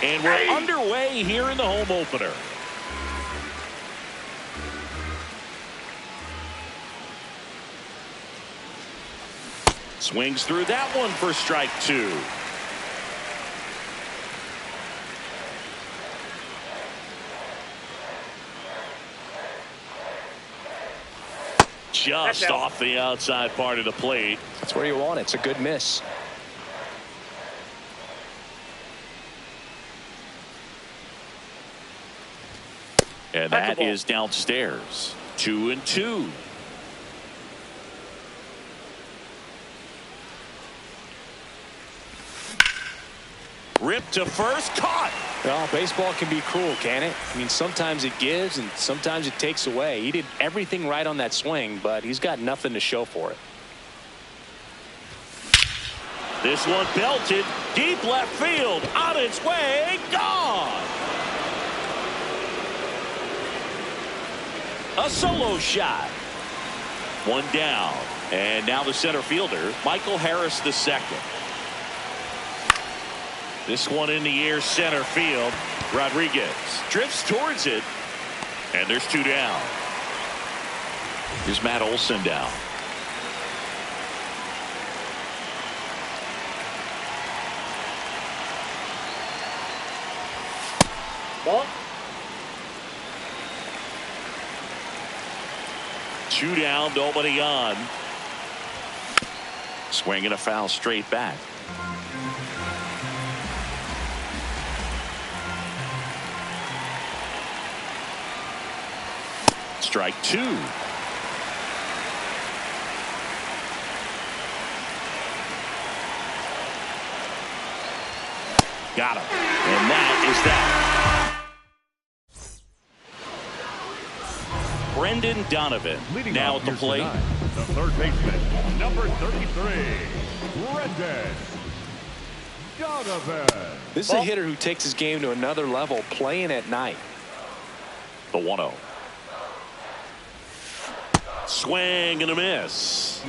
And we're underway here in the home opener. Swings through that one for strike two. Just off the outside part of the plate. That's where you want it. It's a good miss. And that is downstairs. 2-2. Ripped to first, caught. Well, baseball can be cruel, can it? I mean, sometimes it gives and sometimes it takes away. He did everything right on that swing, but he's got nothing to show for it. This one belted deep left field, on its way, gone. A solo shot. One down, and now the center fielder, Michael Harris II. This one in the air, center field. Rodriguez drifts towards it, and there's two down. Here's Matt Olson down. Ball. Two down, nobody on. Swinging a foul straight back. Strike two. Got him. And that is that. Brendan Donovan Leading now off at the plate. tonight, the third baseman, number 33, Brendan Donovan. This is a hitter who takes his game to another level playing at night. The 1-0. Swing and a miss.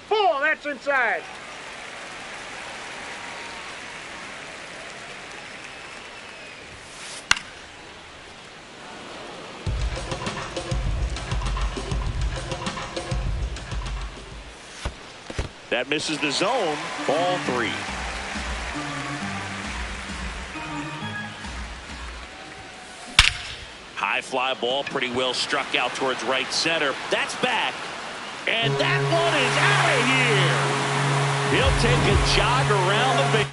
Ball, that's inside. That misses the zone. Ball three. High fly ball, pretty well struck out towards right center. That's back. And that one is out of here. He'll take a jog around the base.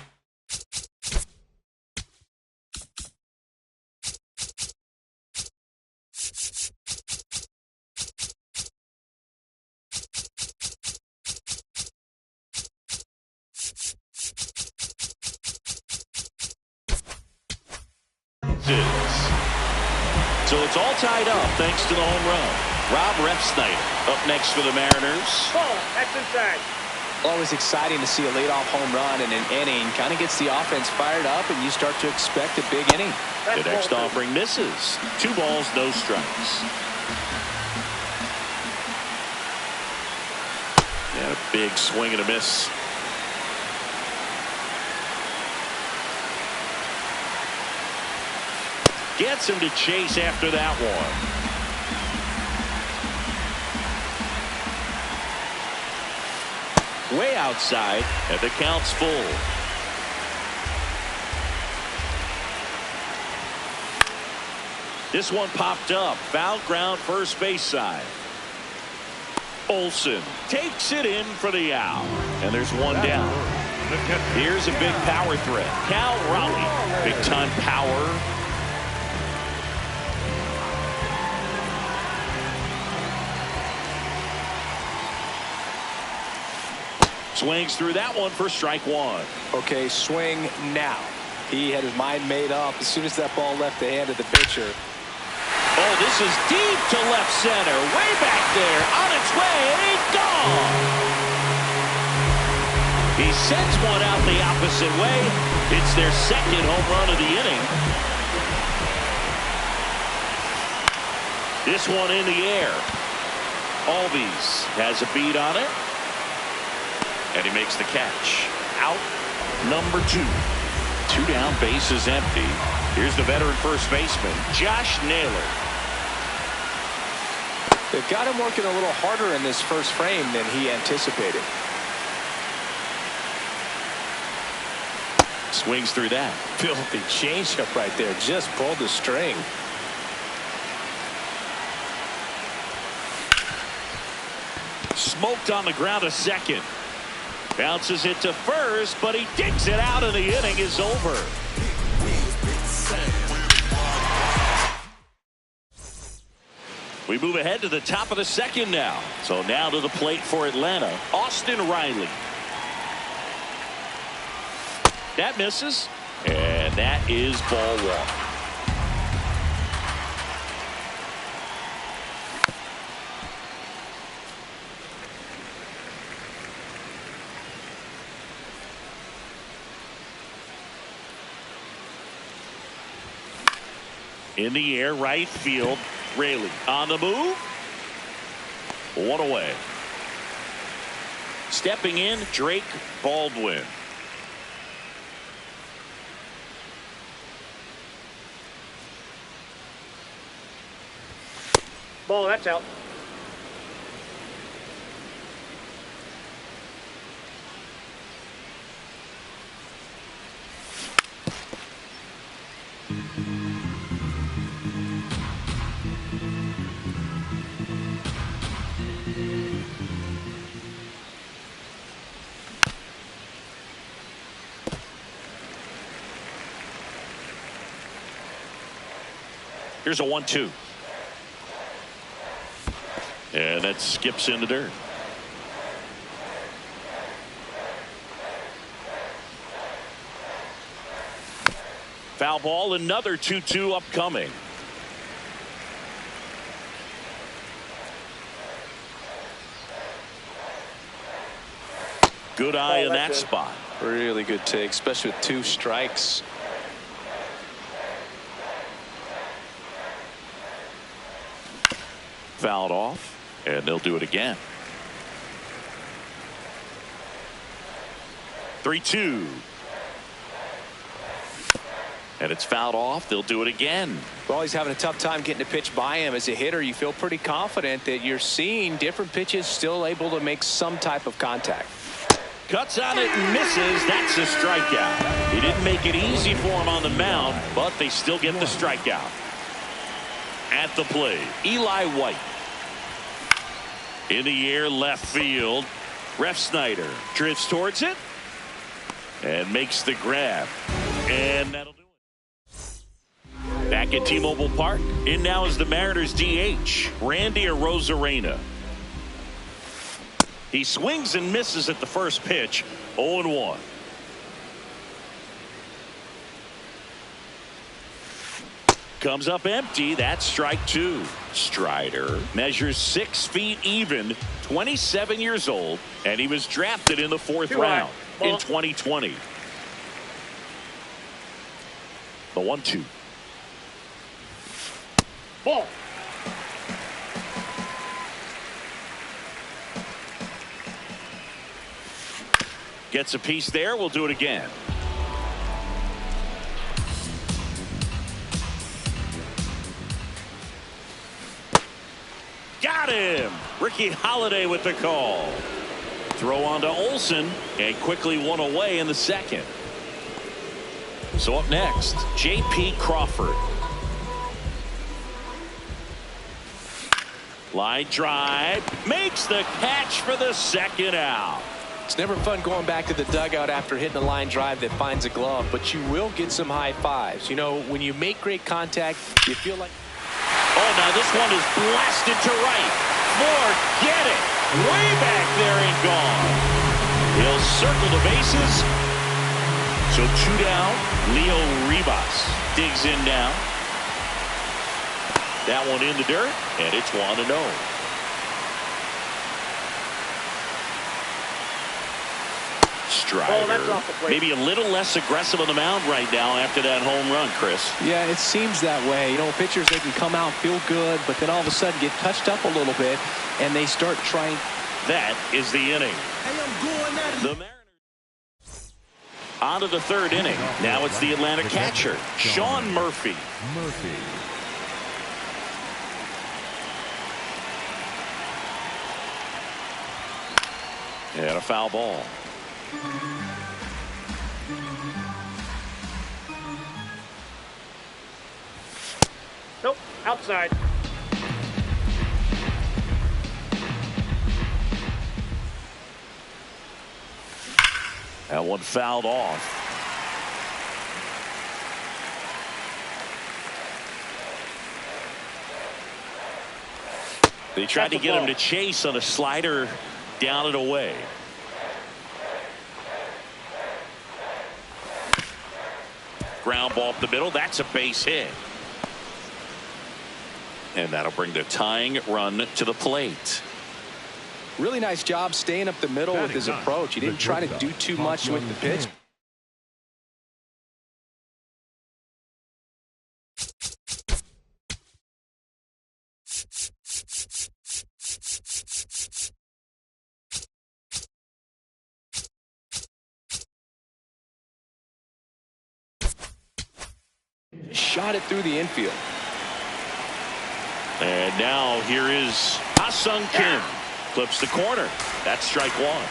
So it's all tied up thanks to the home run. Rob Refsnyder up next for the Mariners. Ball, that's inside. Always exciting to see a leadoff home run in an inning. Kind of gets the offense fired up, and you start to expect a big inning. The next offering misses. 2 balls, no strikes. And a big swing and a miss. Gets him to chase after that one. Way outside, and the count's full. This one popped up. Foul ground, first base side. Olson takes it in for the out. And there's one down. Here's a big power threat. Cal Raleigh. Big time power. Swings through that one for strike one. Okay, swing now. He had his mind made up as soon as that ball left the hand of the pitcher. Oh, this is deep to left center. Way back there. On its way. Gone. He sends one out the opposite way. It's their second home run of the inning. This one in the air. Albies has a beat on it. And he makes the catch. Out number 2. 2 down, base is empty. Here's the veteran first baseman, Josh Naylor. They've got him working a little harder in this first frame than he anticipated. Swings through that. Filthy changeup right there. Just pulled the string. Smoked on the ground a second. Bounces it to first, but he digs it out and the inning is over. We move ahead to the top of the second now. So now to the plate for Atlanta, Austin Riley. That misses, and that is ball 1. In the air, right field. Raley on the move. 1 away. Stepping in, Drake Baldwin. Ball, that's out. Here's a 1-2. And that skips in the dirt. Foul ball, another 2-2 upcoming. Good eye in that spot. Really good take, especially with 2 strikes. Fouled off, and they'll do it again. 3-2. And it's fouled off. They'll do it again. Well, he's having a tough time getting a pitch by him. As a hitter, you feel pretty confident that you're seeing different pitches still able to make some type of contact. Cuts on it and misses. That's a strikeout. He didn't make it easy for him on the mound, but they still get the strikeout. At the plate, Eli White. In the air, left field. Refsnyder drifts towards it and makes the grab. And that'll do it. Back at T-Mobile Park, in now is the Mariners DH, Randy Arozarena. He swings and misses at the first pitch, 0-1. Comes up empty. That's strike 2. Strider measures 6 feet even, 27 years old, and he was drafted in the 4th round in 2020. The 1-2. Ball. Gets a piece there. We'll do it again. Got him. Ricky Holiday with the call. Throw on to Olsen, and quickly 1 away in the second. So up next, J.P. Crawford. Line drive, makes the catch for the second out. It's never fun going back to the dugout after hitting a line drive that finds a glove, but you will get some high fives. You know, when you make great contact, you feel like... Oh, now this one is blasted to right. Forget it. Way back there and gone. He'll circle the bases. So 2 down. Leo Ribas digs in now. That one in the dirt, and it's 1-0. Strider, maybe a little less aggressive on the mound right now after that home run, Chris. Yeah, it seems that way. You know, pitchers, they can come out, feel good, but then all of a sudden get touched up a little bit, and they start trying That is the inning. The Mariners on to the third inning. Now it's the Atlanta catcher, Sean Murphy. And a foul ball. Nope, outside. That one fouled off. They tried to get him to chase on a slider down and away. Ground ball up the middle. That's a base hit. And that'll bring the tying run to the plate. Really nice job staying up the middle with his approach. He didn't try to do too much with the pitch. Shot it through the infield. And now here is Ha-Sung Kim. Clips the corner. That's strike one.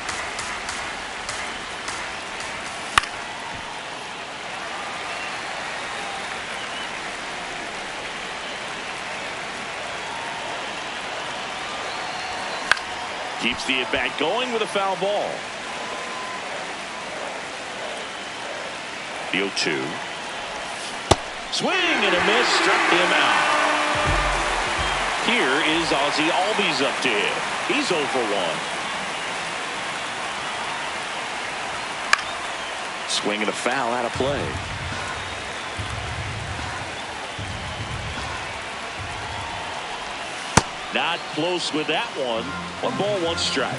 Keeps the at-bat going with a foul ball. The 0-2. Swing and a miss. Struck him out. Here is Ozzie Albies up to hit. He's 0 for 1. Swing and a foul out of play. Not close with that one. 1 ball, 1 strike.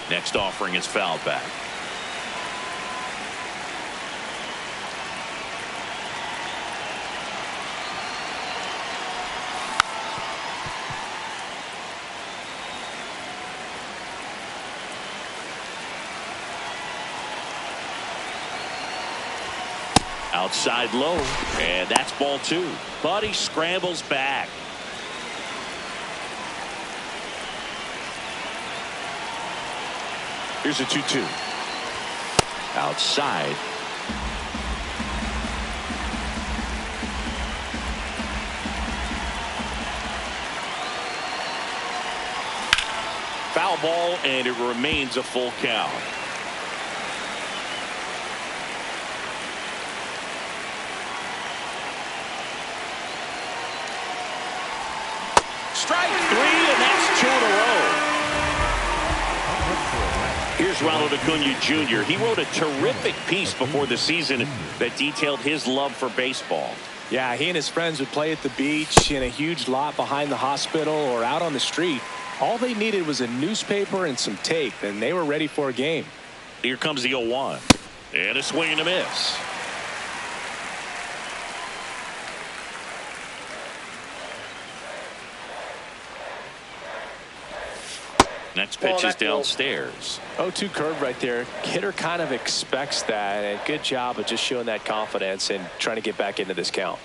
Next offering is fouled back. Outside low, and that's ball 2. But he scrambles back. Here's a 2-2. Outside. Foul ball, and it remains a full count. Strike 3, and that's 2 in a row. Here's Ronald Acuna Jr. He wrote a terrific piece before the season that detailed his love for baseball. Yeah, he and his friends would play at the beach, in a huge lot behind the hospital, or out on the street. All they needed was a newspaper and some tape, and they were ready for a game. Here comes the 0-1. And a swing and a miss. Next pitch is downstairs. 0-2 curve right there. Hitter kind of expects that, and good job of just showing that confidence and trying to get back into this count.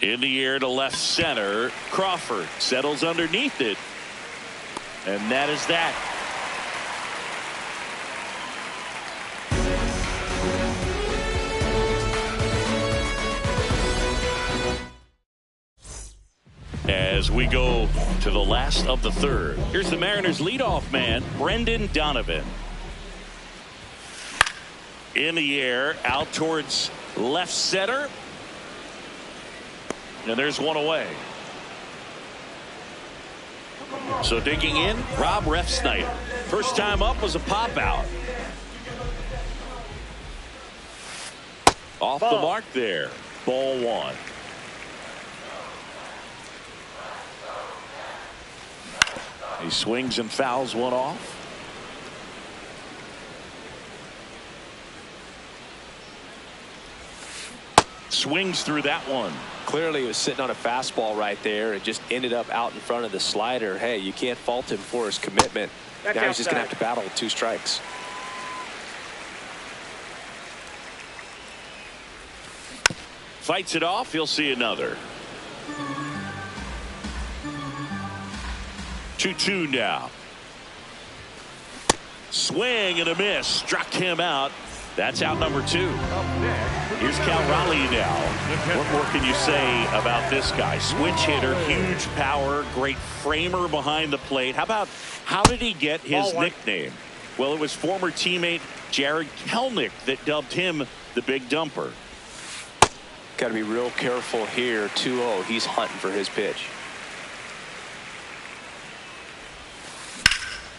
In the air to left center. Crawford settles underneath it. And that is that. As we go to the last of the third. Here's the Mariners leadoff man, Brendan Donovan. In the air, out towards left center. And there's one away. So digging in, Rob Refsnyder. First time up was a pop out. Off the mark there. Ball 1. He swings and fouls one off. Swings through that one. Clearly, he was sitting on a fastball right there and just ended up out in front of the slider. Hey, you can't fault him for his commitment. That's now he's just going to outside. have to battle with 2 strikes. Fights it off. He'll see another. 2-2 now. Swing and a miss. Struck him out. That's out number 2. Here's Cal Raleigh now. What more can you say about this guy? Switch hitter, huge power, great framer behind the plate. How did he get his nickname? Well, it was former teammate Jared Kelnick that dubbed him the Big Dumper. Got to be real careful here. 2-0. He's hunting for his pitch.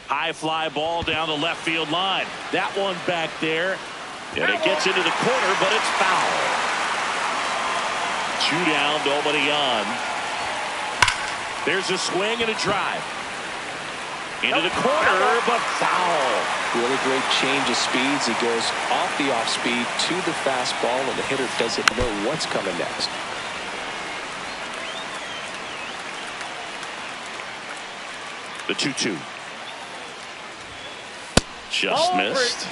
High fly ball down the left field line. That one back there. And it gets into the corner, but it's foul. 2 down, nobody on. There's a swing and a drive. Into the corner, but foul. Really great change of speeds. He goes off the off speed to the fastball, and the hitter doesn't know what's coming next. The 2-2. Just missed.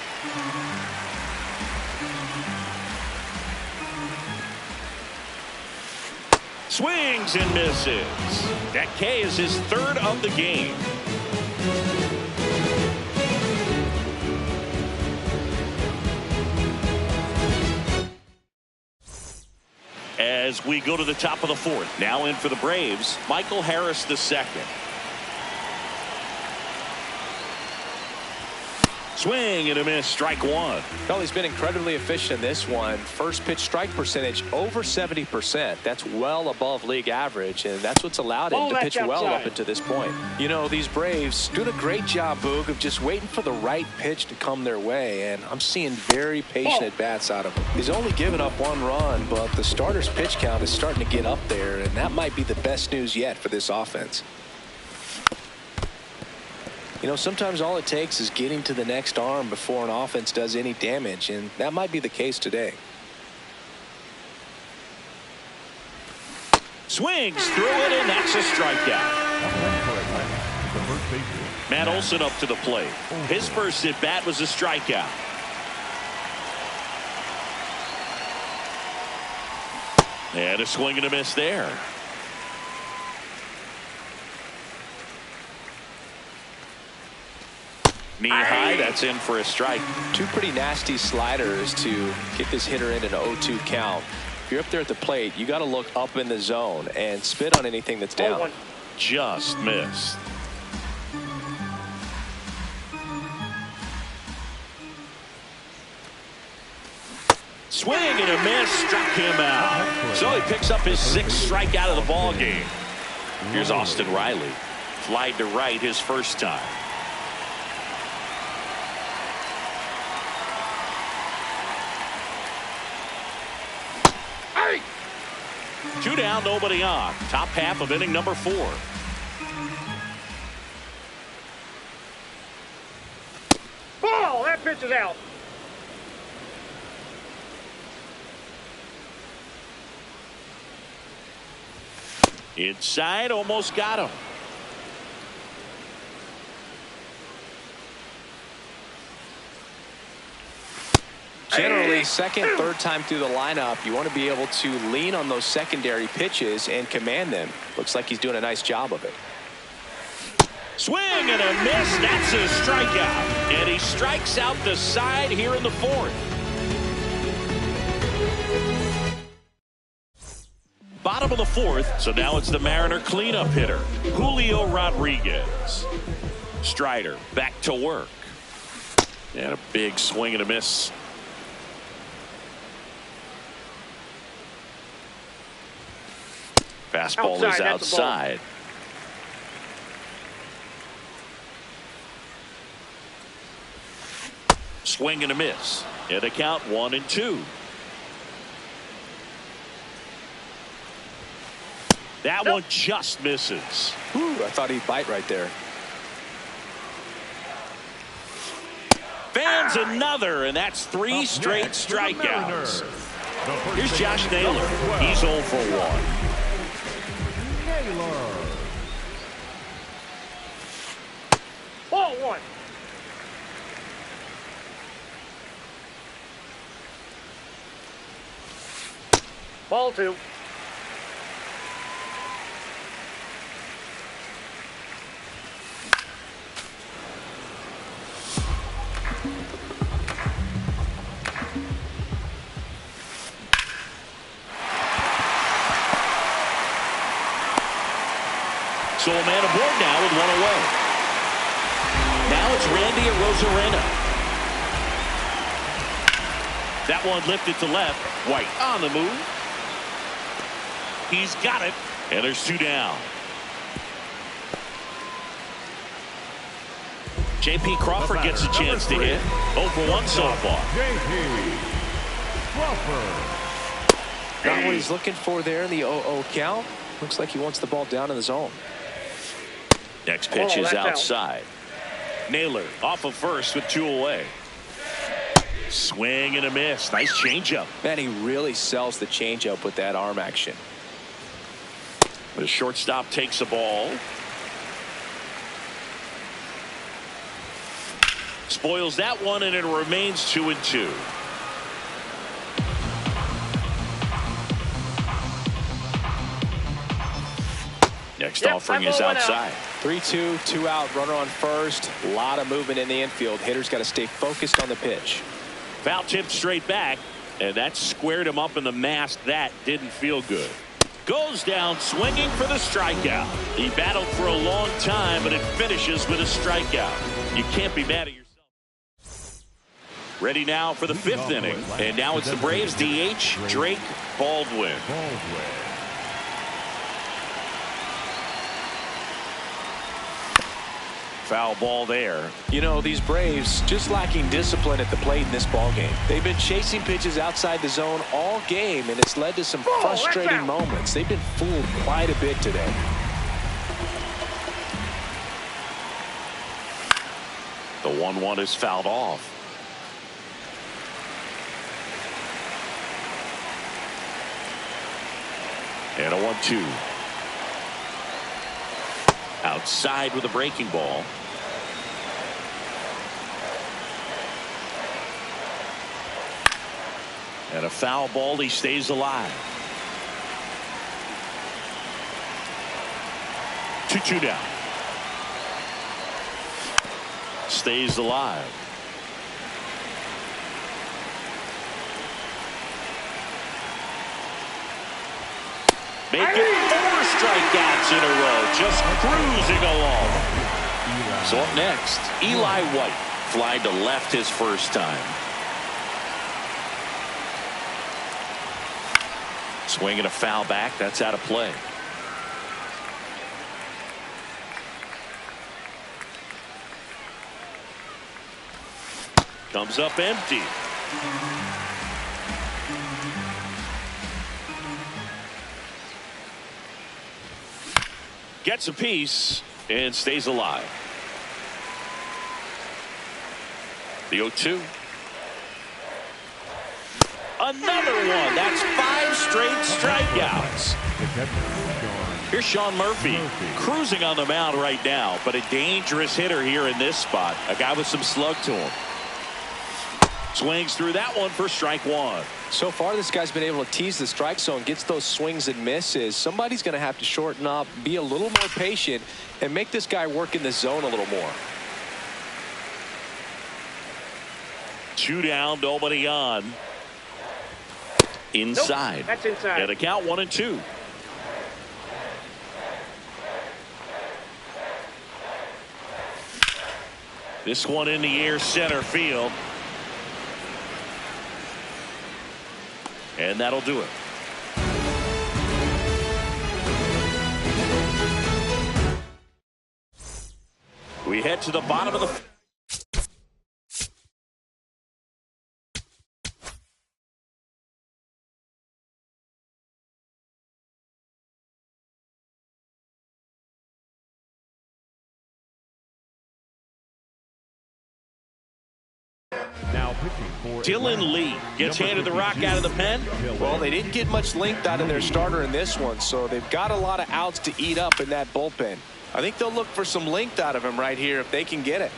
Swings and misses. That K is his 3rd of the game. As we go to the top of the 4th, now in for the Braves, Michael Harris II. Swing and a miss, strike 1. Well, he's been incredibly efficient in this one. First pitch strike percentage over 70%. That's well above league average, and that's what's allowed him to pitch well up until this point. You know, these Braves doing a great job, Boog, of just waiting for the right pitch to come their way, and I'm seeing very patient at-bats out of him. He's only given up 1 run, but the starter's pitch count is starting to get up there, and that might be the best news yet for this offense. You know, sometimes all it takes is getting to the next arm before an offense does any damage, and that might be the case today. Swings through it, and that's a strikeout. Matt Olson up to the plate. His first at bat was a strikeout. And a swing and a miss there. Knee high, that's in for a strike. 2 pretty nasty sliders to get this hitter in an 0-2 count. If you're up there at the plate, you got to look up in the zone and spit on anything that's down. Just missed. Swing and a miss, struck him out. So he picks up his 6th strikeout of the ball game. Here's Austin Riley. Flied to right his first time. Hey! 2 down, nobody on. Top half of inning number 4. Ball! That pitch is out. Inside, almost got him. Generally, second, third time through the lineup, you want to be able to lean on those secondary pitches and command them. Looks like he's doing a nice job of it. Swing and a miss. That's a strikeout. And he strikes out the side here in the 4th. Bottom of the 4th, so now it's the Mariner cleanup hitter, Julio Rodriguez. Strider back to work. And a big swing and a miss. Fastball is outside. Swing and a miss. And a count 1-2. That one just misses. Whew, I thought he'd bite right there. Fans another, and that's 3 straight strikeouts. Here's Josh Naylor. He's 0 for 1. Naylor. Ball one. Ball two. So a man aboard now with 1 away. Now it's Randy Arozarena. That one lifted to left. White on the move. He's got it. And there's 2 down. J.P. Crawford gets a chance to hit. 0 for 1 so far. J.P. Crawford. Not what he's looking for there in the 0-0 count. Looks like he wants the ball down in the zone. Next pitch is outside. Naylor off of first with 2 away. Swing and a miss. Nice changeup. Man, he really sells the changeup with that arm action. The shortstop takes the ball. Spoils that one, and it remains 2-2. Next offering is outside. 3-2, 2 out, runner on first. A lot of movement in the infield. Hitter's got to stay focused on the pitch. Foul tip straight back, and that squared him up in the mask. That didn't feel good. Goes down swinging for the strikeout. He battled for a long time, but it finishes with a strikeout. You can't be mad at yourself. Ready now for the 5th inning, and now it's the Braves DH, Drake Baldwin. Foul ball there. You know, these Braves just lacking discipline at the plate in this ball game. They've been chasing pitches outside the zone all game, and it's led to some frustrating moments. They've been fooled quite a bit today. The 1-1 is fouled off. And a 1-2. Outside with a breaking ball. And a foul ball. He stays alive. 2-2 down. Stays alive. Make it 4 strikeouts in a row. Just cruising along. So up next, Eli White. Flied to left his first time. Swinging a foul back. That's out of play. Comes up empty. Gets a piece and stays alive. The 0-2. Another one. That's 5 straight strikeouts. Here's Sean Murphy cruising on the mound right now, but a dangerous hitter here in this spot. A guy with some slug to him. Swings through that one for strike 1. So far, this guy's been able to tease the strike zone, gets those swings and misses. Somebody's going to have to shorten up, be a little more patient, and make this guy work in the zone a little more. 2 down, nobody on. Inside. Nope, that's inside. And a count 1-2. This one in the air, center field. And that'll do it. We head to the bottom of the Now pitching for Dylan Lee gets handed the rock out of the pen. Well, they didn't get much length out of their starter in this one, so they've got a lot of outs to eat up in that bullpen. I think they'll look for some length out of him right here if they can get it.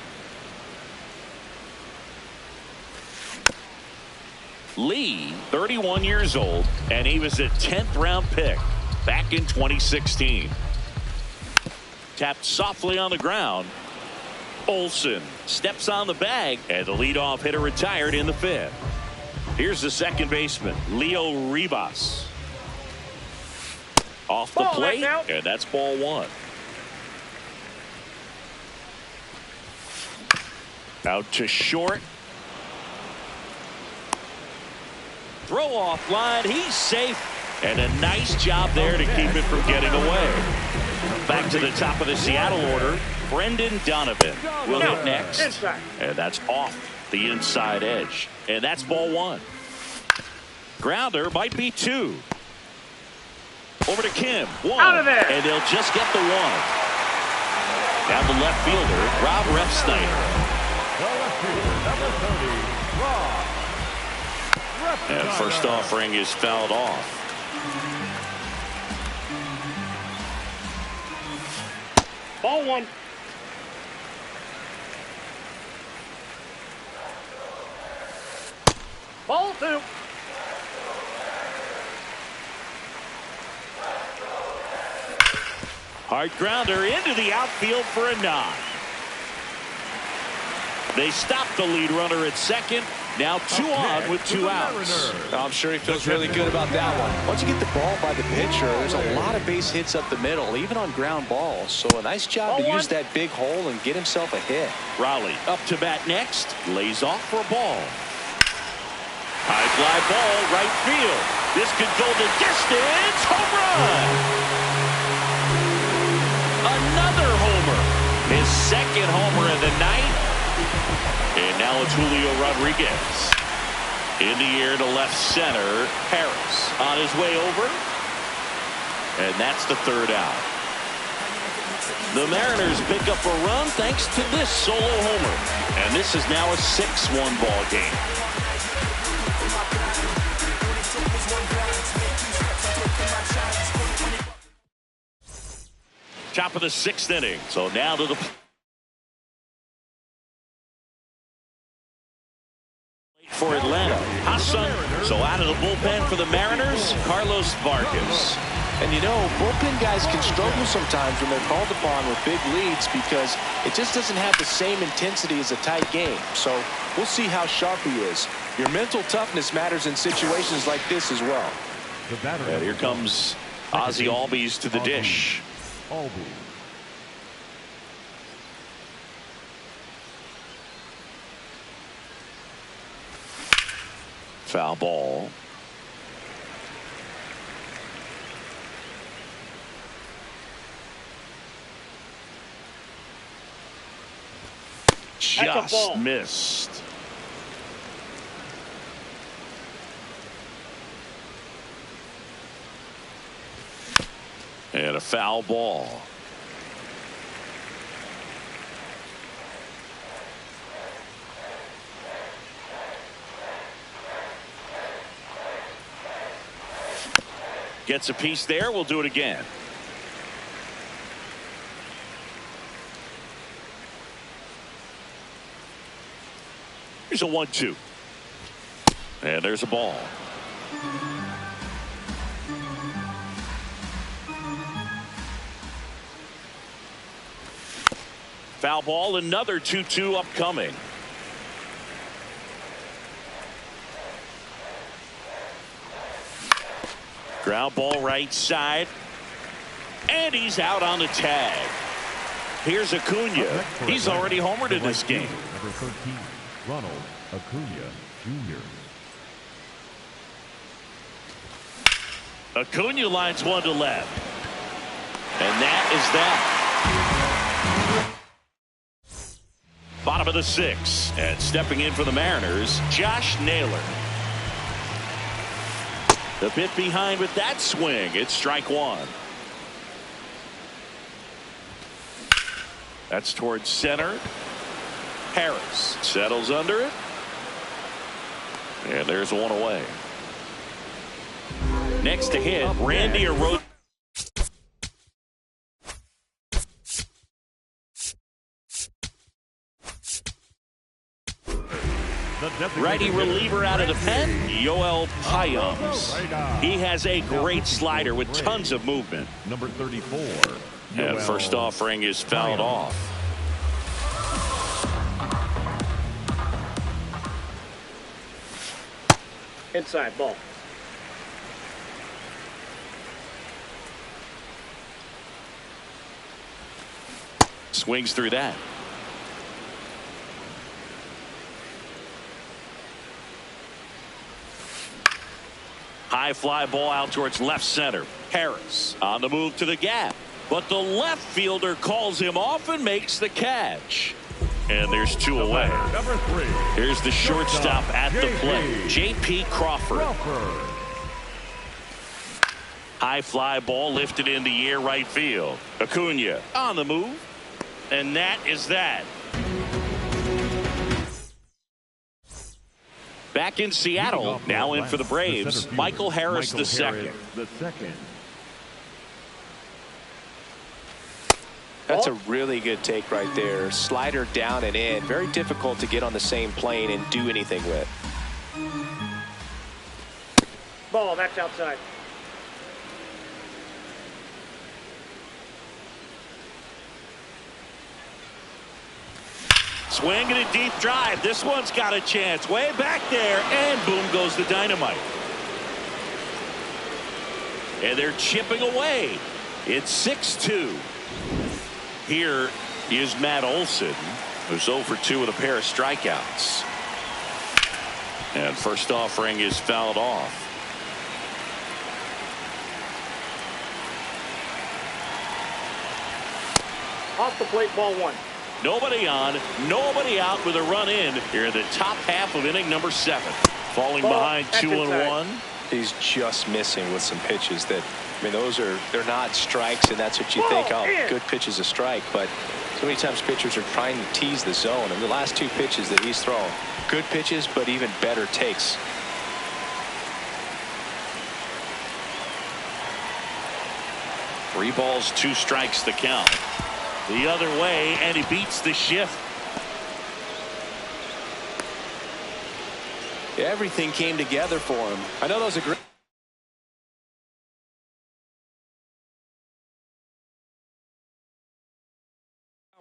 Lee, 31 years old, and he was a 10th round pick back in 2016. Tapped softly on the ground. Olson steps on the bag, and the leadoff hitter retired in the 5th. Here's the second baseman, Leo Rivas. Off the plate, and that's ball 1. Out to short. Throw off line. He's safe. And a nice job there to keep it from getting away. Back to the top of the Seattle order. Brendan Donovan will hit next. And that's off the inside edge. And that's ball 1. Grounder might be 2. Over to Kim. 1. Out of there. And they'll just get the 1. Down the left fielder, Rob Refsnyder. And first offering is fouled off. Ball 1. Ball 2. Hard grounder into the outfield for a nod. They stop the lead runner at second. Now 2 on with 2 outs. I'm sure he feels really good about that one. Once you get the ball by the pitcher, there's a lot of base hits up the middle, even on ground balls. So a nice job to use that big hole and get himself a hit. Raleigh up to bat next. Lays off for a ball. High fly ball, right field. This could go the distance. Home run! Another homer. His second homer of the night. And now it's Julio Rodriguez. In the air to left center. Harris on his way over. And that's the 3rd out. The Mariners pick up a run thanks to this solo homer. And this is now a 6-1 ball game. Top of the 6th inning. So now to the for Atlanta. Hassan. So out of the bullpen for the Mariners, Carlos Vargas. And you know, bullpen guys can struggle sometimes when they're called upon with big leads because it just doesn't have the same intensity as a tight game. So we'll see how sharp he is. Your mental toughness matters in situations like this as well. And here comes Ozzie Albies to the dish. Foul ball. Just missed. And a foul ball. Gets a piece there. We'll do it again. Here's a 1-2. And there's a ball. Foul ball. Another 2-2 upcoming. Ground ball right side. And he's out on the tag. Here's Acuna. He's already homered in this game. Number 13, Ronald Acuna Jr. Acuna lines one to left. And that is that. Bottom of the 6th. And stepping in for the Mariners, Josh Naylor. The bit behind with that swing. It's strike one. That's towards center. Harris settles under it. And there's one away. Next to hit, Randy Arozarena. Righty reliever out of the pen, Yoel Payams. He has a great slider with tons of movement. Number 34. And first offering is fouled off. Inside ball. Swings through that. High fly ball out towards left center. Harris on the move to the gap. But the left fielder calls him off and makes the catch. And there's two away. Number 3. Here's the shortstop at the plate, J.P. Crawford. High fly ball lifted in the air right field. Acuna on the move. And that is that. Back in Seattle, now in for the Braves, Michael Harris the second. That's a really good take right there. Slider down and in. Very difficult to get on the same plane and do anything with. Ball, that's outside. Swing and a deep drive. This one's got a chance. Way back there, and boom goes the dynamite. And they're chipping away. It's 6-2. Here is Matt Olson, who's 0 for 2 with a pair of strikeouts. And first offering is fouled off. Off the plate, ball 1. Nobody on, nobody out with a run in here in the top half of inning number 7. Falling behind 2-1. He's just missing with some pitches that, I mean, they're not strikes, and that's what you think, oh, good pitch is a strike. But so many times pitchers are trying to tease the zone. And the last 2 pitches that he's thrown, good pitches, but even better takes. Three balls, 2 strikes to count. The other way, and he beats the shift. Everything came together for him. I know that was a great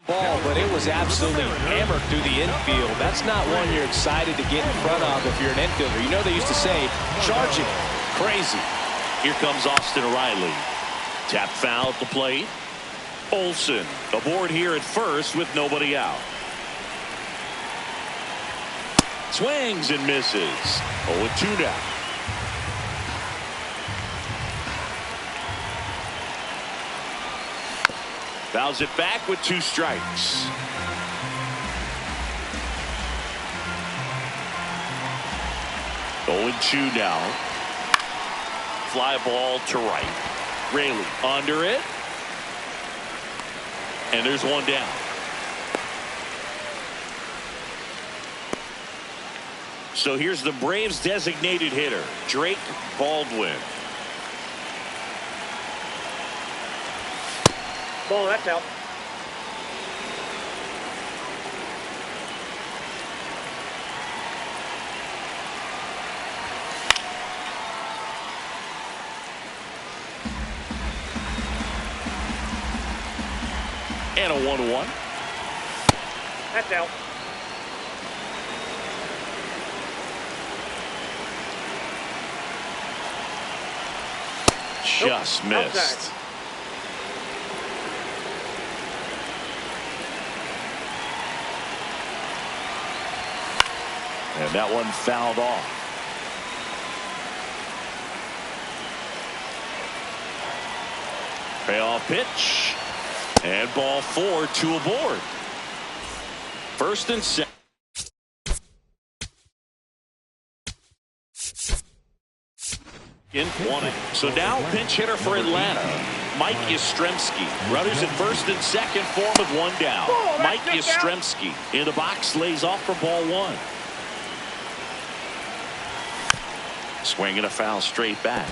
ball, but it was absolutely hammered through the infield. That's not one you're excited to get in front of if you're an infielder. You know they used to say, charging, crazy. Here comes Austin Riley. Tap foul at the plate. Olson aboard here at first with nobody out. Swings and misses. 0-2 now. Fouls it back with 2 strikes. Going 2 now. Fly ball to right. Raley under it. And there's one down. So here's the Braves designated hitter, Drake Baldwin. Ball, that's out. And a 1-1. That's out. Just missed. Outside. And that one fouled off. Payoff pitch. And ball 4, 2 aboard. First and second. In 20. So now pinch hitter for Atlanta, Mike Yastrzemski. Runners at first and second for him with 1 down. Mike Yastrzemski in the box lays off for ball 1. Swing and a foul straight back.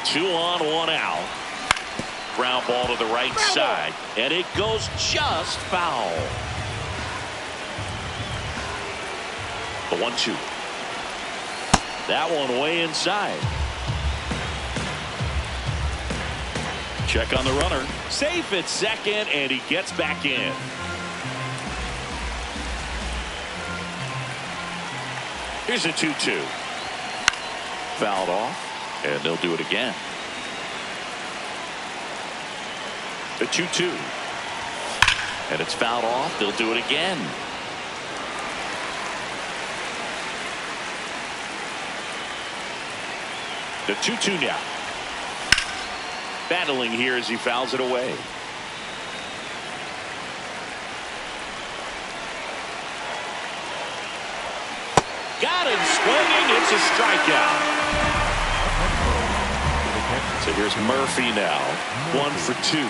Two on, one out. Ground ball to the right side, and it goes just foul. The 1-2. That one way inside. Check on the runner. Safe at second, and he gets back in. Here's a 2-2. Fouled off, and they'll do it again. The 2-2. And it's fouled off. They'll do it again. The 2-2 now. Battling here as he fouls it away. Got him swinging. It's a strikeout. So here's Murphy now. 1 for 2.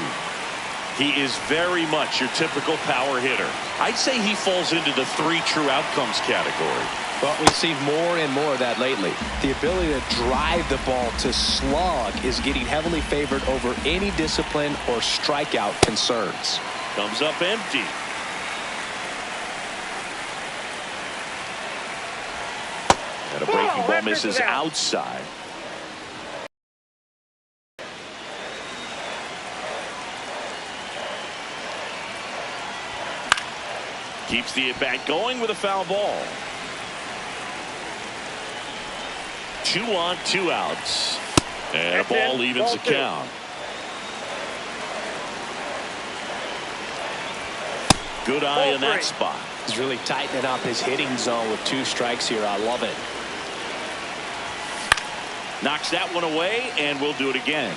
He is very much your typical power hitter. I'd say he falls into the 3 true outcomes category. Well, we see more and more of that lately. The ability to drive the ball to slug is getting heavily favored over any discipline or strikeout concerns. Comes up empty. And a breaking ball misses outside. Keeps the at-bat going with a foul ball. 2 on, 2 outs. And a ball evens the count. Good eye in that spot. He's really tightening up his hitting zone with 2 strikes here. I love it. Knocks that one away, and we'll do it again.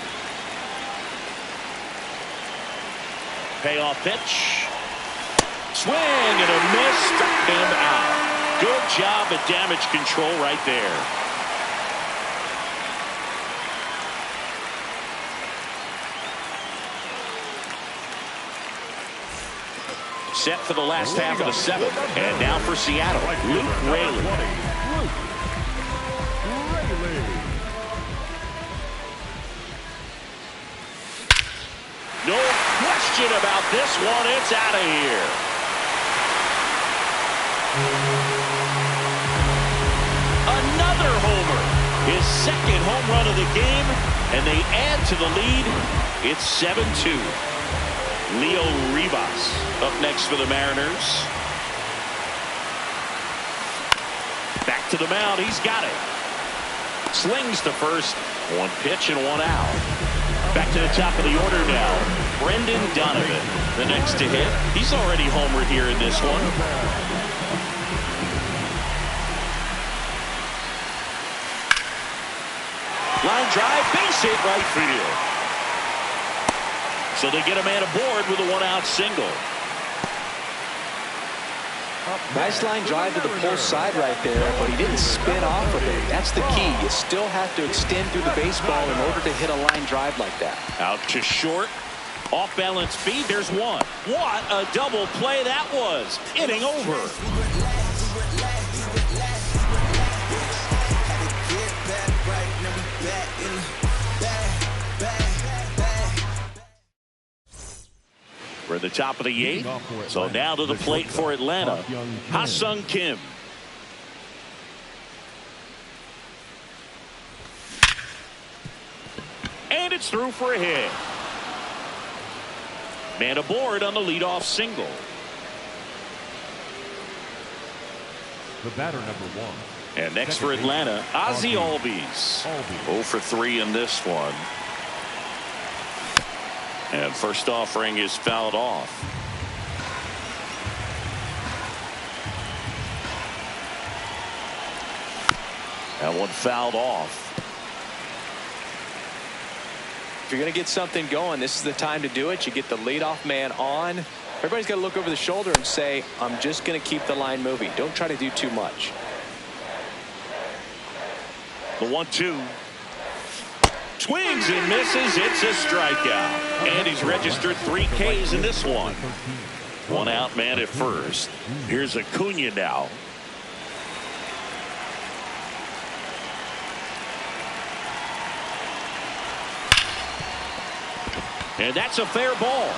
Payoff pitch. Swing and a miss. Struck him out. Good job at damage control right there. Set for the last half of the 7th. And now for Seattle, Luke Raley. No question about this one. It's out of here. Another homer. His 2nd home run of the game. And they add to the lead. It's 7-2. Leo Rivas up next for the Mariners. Back to the mound. He's got it. Slings to first. 1 pitch and 1 out. Back to the top of the order now. Brendan Donovan, the next to hit. He's already homered here in this one. Line drive, base hit right field. So they get a man aboard with a 1-out single. Nice line drive to the pull side right there, but he didn't spin off of it. That's the key. You still have to extend through the baseball in order to hit a line drive like that. Out to short. Off balance speed. There's one. What a double play that was. Inning over. We're at the top of the 8th. So now to the plate for Atlanta, Ha-Seong Kim. And it's through for a hit. Man aboard on the leadoff single. The batter, number 1. And next for Atlanta, Ozzie Albies. 0 for 3 in this one. And first offering is fouled off. That one fouled off. If you're going to get something going, this is the time to do it. You get the leadoff man on. Everybody's got to look over the shoulder and say, I'm just going to keep the line moving. Don't try to do too much. The 1-2. Swings and misses. It's a strikeout. And he's registered 3 Ks in this one. One out man at first. Here's Acuna now. And that's a fair ball.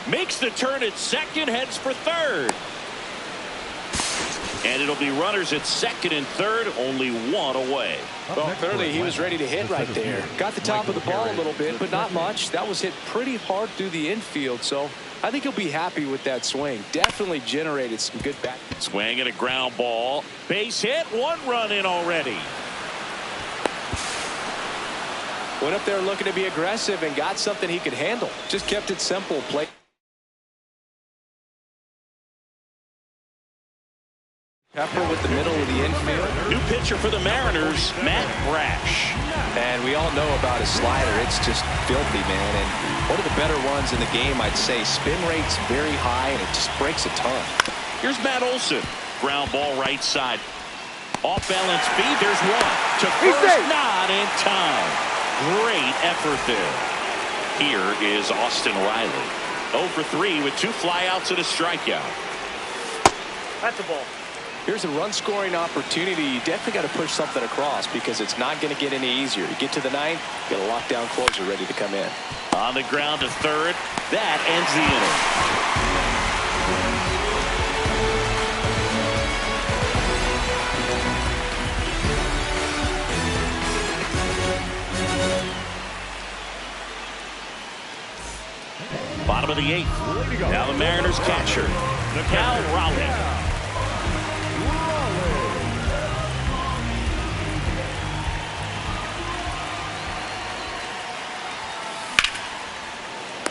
Makes the turn at second, heads for third. And it'll be runners at second and third, only one away. Well, clearly he was ready to hit right there. Got the top of the ball a little bit, but not much. That was hit pretty hard through the infield, so I think he'll be happy with that swing. Definitely generated some good back. Swing and a ground ball. Base hit, one run in already. Went up there looking to be aggressive and got something he could handle. Just kept it simple. Play. Pepper with the middle of the infield. New pitcher for the Mariners, Matt Brash. And we all know about his slider. It's just filthy, man. And one of the better ones in the game, I'd say. Spin rate's very high, and it just breaks a ton. Here's Matt Olson. Ground ball right side. Off balance speed. There's one. To first, not in time. Great effort there. Here is Austin Riley. 0 for 3 with 2 flyouts and a strikeout. That's a ball. Here's a run-scoring opportunity. You definitely got to push something across because it's not going to get any easier. You get to the ninth, you got a lockdown closer ready to come in. On the ground to third. That ends the inning. Bottom of the 8th. Now the Mariners catcher, Cal Raleigh.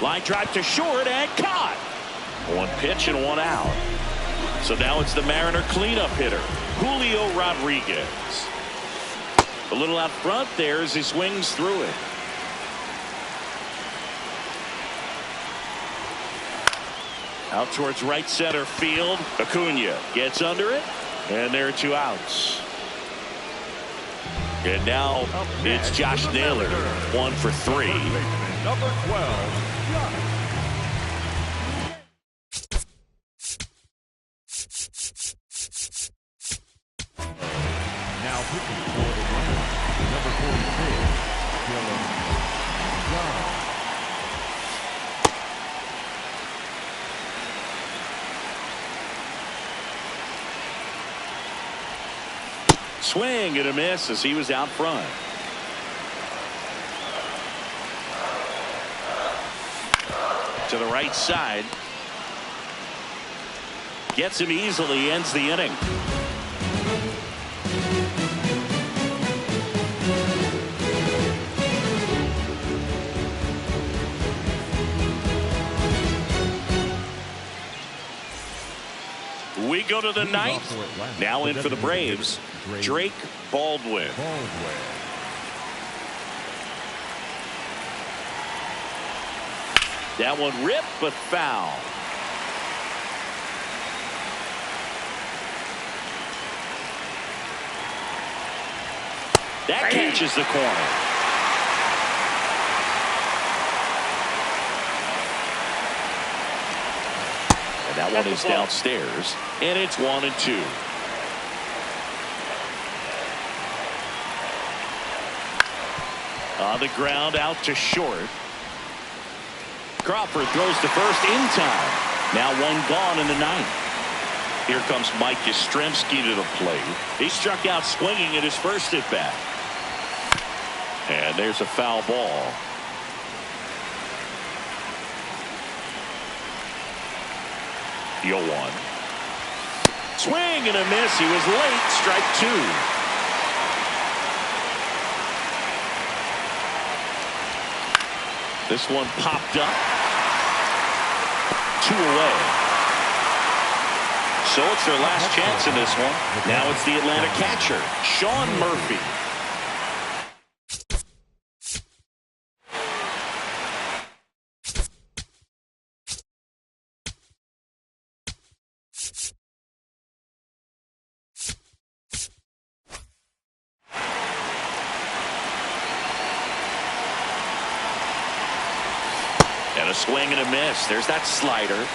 Line drive to short and caught. One pitch and one out. So now it's the Mariner cleanup hitter, Julio Rodriguez. A little out front there as he swings through it. Out towards right center field. Acuna gets under it. And there are 2 outs. And now it's Josh Naylor. 1 for 3. Number 12. Now pitching for the Rams, number 46, Dylan John. Swing and a miss as he was out front. To the right side. Gets him easily, ends the inning. We go to the 9th. Now in for the Braves, Drake Baldwin. That one ripped but foul. That catches the corner. And that one is downstairs, and it's 1 and 2. On the ground, out to short. Crawford throws to first in time. Now 1 gone in the 9th. Here comes Mike Yastrzemski to the plate. He struck out swinging at his first at bat. And there's a foul ball. Yo 1. Swing and a miss. He was late. Strike 2. This one popped up. 2 away. So it's their last chance in this one. Now it's the Atlanta catcher, Sean Murphy. And a swing and a miss. There's that slider.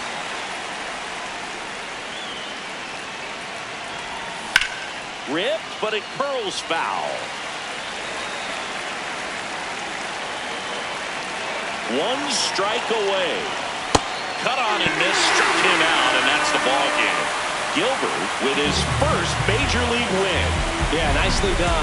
Ripped, but it curls foul. One strike away. Cut on and missed, struck him out, and that's the ball game. Gilbert with his first major league win. Yeah, nicely done.